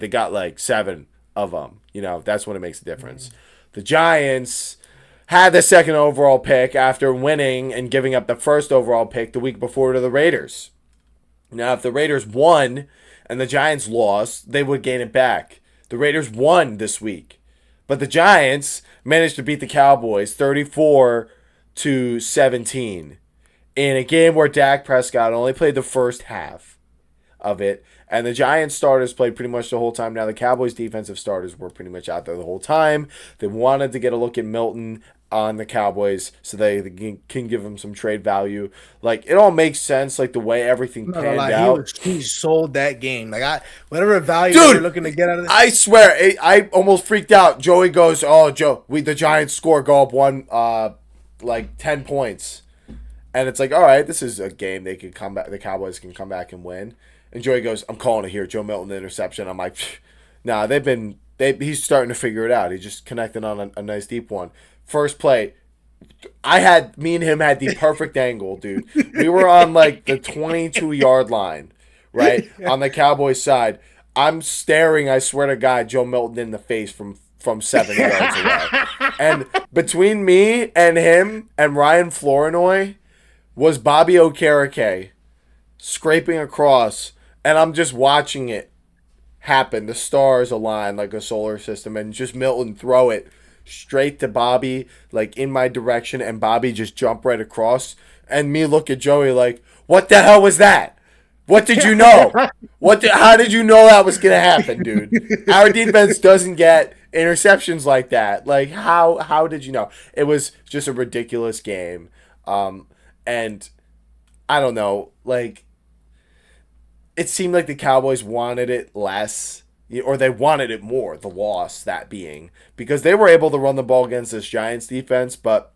They got like 7 of them. That's when it makes a difference. The Giants had the second overall pick after winning and giving up the first overall pick the week before to the Raiders. Now, if the Raiders won and the Giants lost, they would gain it back. The Raiders won this week, but the Giants managed to beat the Cowboys 34-17 in a game where Dak Prescott only played the first half of it, and the Giants starters played pretty much the whole time. Now, the Cowboys defensive starters were pretty much out there the whole time. They wanted to get a look at Milton on the Cowboys so they can give him some trade value. Like, it all makes sense, like the way everything panned out. He sold that game. Like, whatever value they were looking to get out of this. I swear, I almost freaked out. Joey goes, "Oh, Joe, the Giants score, go up 10 points," and it's like, all right, this is a game they could come back. The Cowboys can come back and win. And Joey goes, "I'm calling it here, Joe Milton interception." I'm like, nah, he's starting to figure it out. He just connected on a nice deep one. First play, me and him had the perfect angle, dude. We were on like the 22-yard line, right? On the Cowboys side. I'm staring, I swear to God, Joe Milton in the face from 7 yards away. And between me and him and Ryan Flournoy was Bobby Okereke scraping across, and I'm just watching it happen. The stars align like a solar system, and just Milton throw it straight to Bobby, like in my direction, and Bobby just jump right across, and me look at Joey like, what the hell was that? What did you know? How did you know that was gonna happen, dude? Our defense doesn't get interceptions like that. Like, how did you know? It was just a ridiculous game. And I don't know, like, it seemed like the Cowboys wanted it less, or they wanted it more, the loss, that being, because they were able to run the ball against this Giants defense, but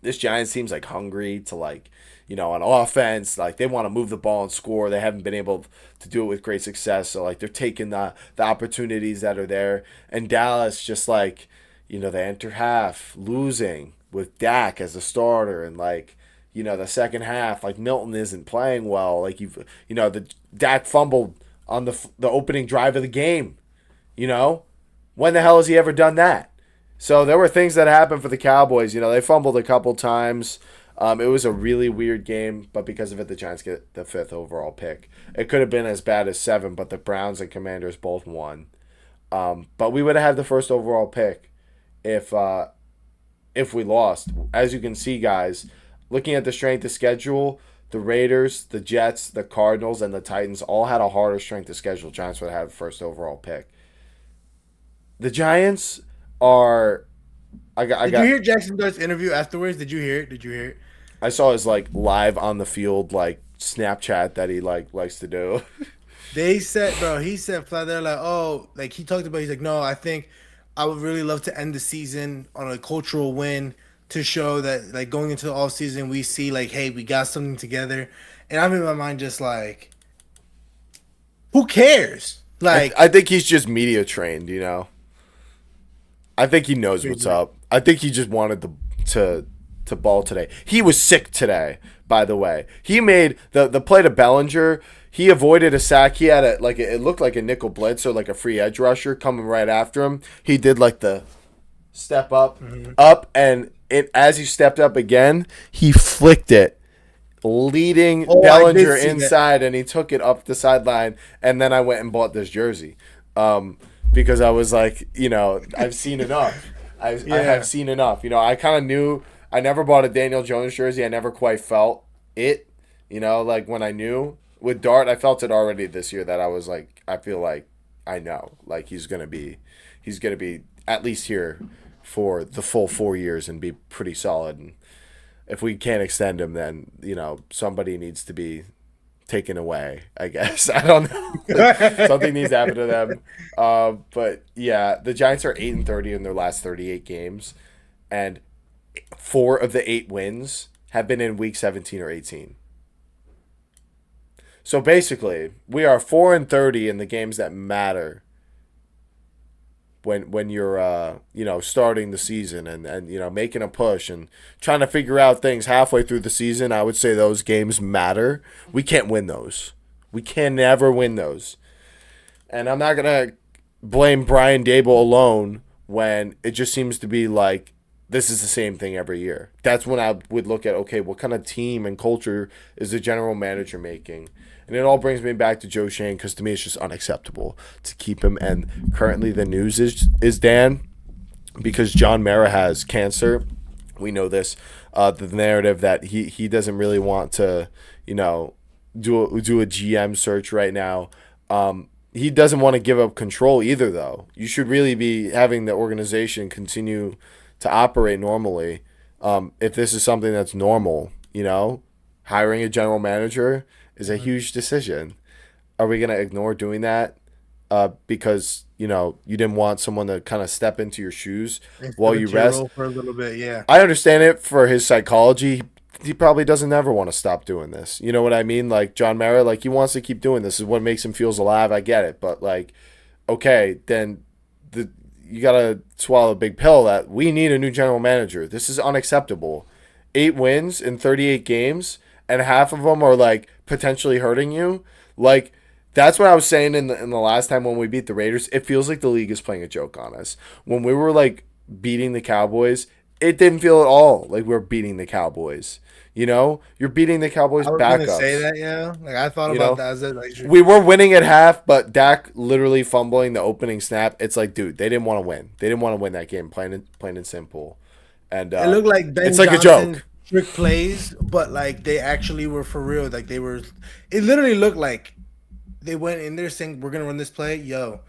this Giants team's, like, hungry to, like, on offense, like, they want to move the ball and score. They haven't been able to do it with great success, so, like, they're taking the opportunities that are there, and Dallas just, like, they enter half losing with Dak as a starter, and, like, the second half, like, Milton isn't playing well. Like, the Dak fumbled on the opening drive of the game. When the hell has he ever done that? So there were things that happened for the Cowboys. They fumbled a couple times. It was a really weird game, but because of it, the Giants get the 5th overall pick. It could have been as bad as 7, but the Browns and Commanders both won. But we would have had the 1st overall pick if we lost. As you can see, guys, looking at the strength of schedule, the Raiders, the Jets, the Cardinals, and the Titans all had a harder strength of schedule. Giants would have the 1st overall pick. The Giants are... Did you hear Jackson Dart's interview afterwards? Did you hear it? I saw his, like, live on the field, like, Snapchat that he, like, likes to do. He said flat there, like, oh, like, he talked about, he's like, no, I think I would really love to end the season on a cultural win to show that, like, going into the offseason, we see, like, hey, we got something together. And I'm in my mind just like, who cares? Like, I think he's just media trained, I think he knows what's up. I think he just wanted to ball today. He was sick today, by the way. He made the play to Bellinger. He avoided a sack. He had it looked like a nickel blitz or like a free edge rusher coming right after him. He did like the step up, and as he stepped up again, he flicked it, leading Bellinger inside, and he took it up the sideline. And then I went and bought this jersey, because I was like, I've seen enough. I have seen enough. I kind of knew. I never bought a Daniel Jones jersey. I never quite felt it. Like when I knew with Dart, I felt it already this year that I was like, I feel like I know, like he's gonna be at least here for the full 4 years and be pretty solid. And if we can't extend him, then somebody needs to be taken away, I guess. I don't know. Something needs to happen to them. But yeah, the Giants are 8-30 in their last 38 games, and 4 of the 8 wins have been in week 17 or 18. So basically, we are 4-30 in the games that matter when you're starting the season and making a push and trying to figure out things halfway through the season. I would say those games matter. We can't win those. We can never win those. And I'm not gonna blame Brian Dable alone when it just seems to be like this is the same thing every year. That's when I would look at, okay, what kind of team and culture is the general manager making? And it all brings me back to Joe Schoen, because to me it's just unacceptable to keep him. And currently the news is Dan, because John Mara has cancer. We know this. The narrative that he doesn't really want to, do a GM search right now. He doesn't want to give up control either, though. You should really be having the organization continue to operate normally. If this is something that's normal, hiring a general manager is a huge decision. Are we going to ignore doing that because, you didn't want someone to kind of step into your shoes while you rest? For a little bit, yeah. I understand it for his psychology. He probably doesn't ever want to stop doing this. You know what I mean? Like John Mara, like he wants to keep doing this. This is what makes him feels alive. I get it. But like, okay, then you got to swallow a big pill that we need a new general manager. This is unacceptable. 8 wins in 38 games, and half of them are like potentially hurting you. Like, that's what I was saying in the last time when we beat the Raiders. It feels like the league is playing a joke on us. When we were like beating the Cowboys, it didn't feel at all like we were beating the Cowboys. You're beating the Cowboys backups. I was going to say that, yeah. Like I thought about that. We were winning at half, but Dak literally fumbling the opening snap. It's like, dude, they didn't want to win. They didn't want to win that game, plain and simple. And it looked like Ben it's Johnson like a joke. Trick plays, but like they actually were for real. Like they were. It literally looked like they went in there saying, "We're gonna run this play, yo."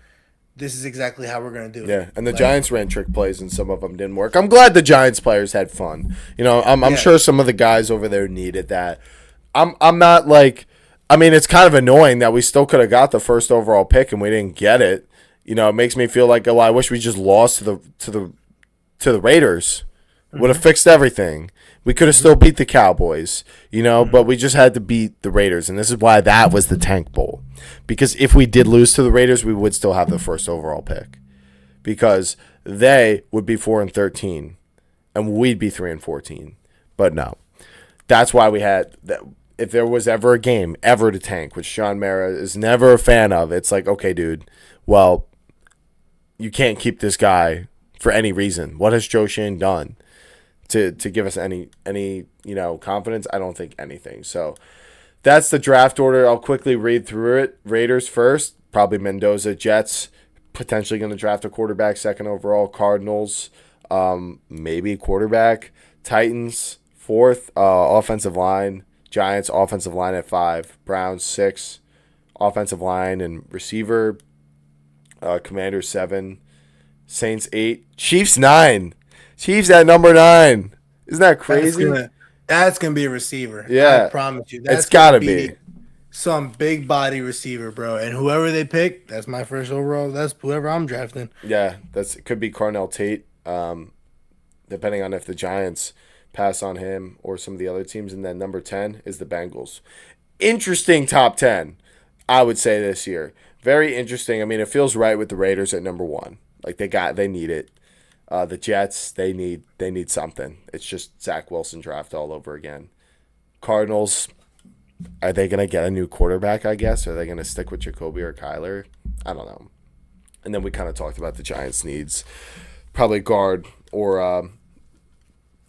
This is exactly how we're going to do it. Yeah, and the Giants ran trick plays, and some of them didn't work. I'm glad the Giants players had fun. I'm sure some of the guys over there needed that. I'm not like, I mean, it's kind of annoying that we still could have got the first overall pick and we didn't get it. It makes me feel like, I wish we just lost to the Raiders. Would have fixed everything. We could have still beat the Cowboys, but we just had to beat the Raiders, and this is why that was the Tank Bowl. Because if we did lose to the Raiders, we would still have the first overall pick, because they would be 4-13, and we'd be 3-14. But no, that's why we had that. If there was ever a game ever to tank, which John Mara is never a fan of, it's like, okay, dude, well, you can't keep this guy for any reason. What has Joe Schoen done to give us any confidence? I don't think anything. So that's the draft order. I'll quickly read through it. Raiders first, probably Mendoza. Jets, potentially going to draft a quarterback, second overall. Cardinals, maybe quarterback. Titans, fourth, offensive line. Giants, offensive line at 5. Browns, 6, offensive line and receiver. Commanders, 7. Saints, 8. Chiefs, 9. Chiefs at number 9. Isn't that crazy? That's gonna be a receiver. Yeah, I promise you. It's gotta be some big body receiver, bro. And whoever they pick, that's my first overall. That's whoever I'm drafting. Yeah, it could be Carnell Tate, depending on if the Giants pass on him or some of the other teams. And then number 10 is the Bengals. Interesting top 10, I would say, this year. Very interesting. I mean, it feels right with the Raiders at number 1. Like they need it. The Jets, they need something. It's just Zach Wilson draft all over again. Cardinals, are they going to get a new quarterback, I guess? Are they going to stick with Jacoby or Kyler? I don't know. And then we kind of talked about the Giants' needs. Probably guard or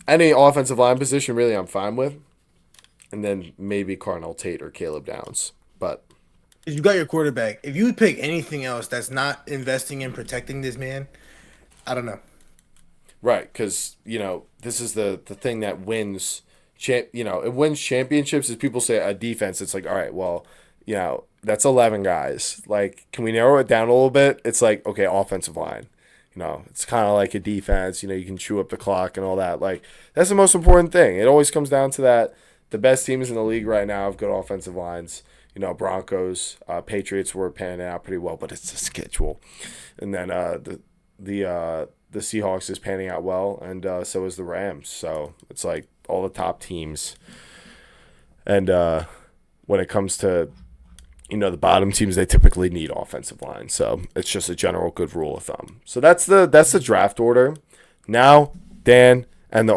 any offensive line position, really, I'm fine with. And then maybe Carnell Tate or Caleb Downs. But you got your quarterback. If you pick anything else that's not investing in protecting this man, I don't know. Right, because, this is the thing that wins, it wins championships. As people say, a defense, it's like, all right, well, that's 11 guys. Like, can we narrow it down a little bit? It's like, okay, offensive line. It's kind of like a defense. You can chew up the clock and all that. Like, that's the most important thing. It always comes down to that. The best teams in the league right now have good offensive lines. Broncos, Patriots were panning out pretty well, but it's the schedule. And then the Seahawks is panning out well, and so is the Rams. So it's like all the top teams. And when it comes to, the bottom teams, they typically need offensive line. So it's just a general good rule of thumb. So that's the draft order. Now, Dan and the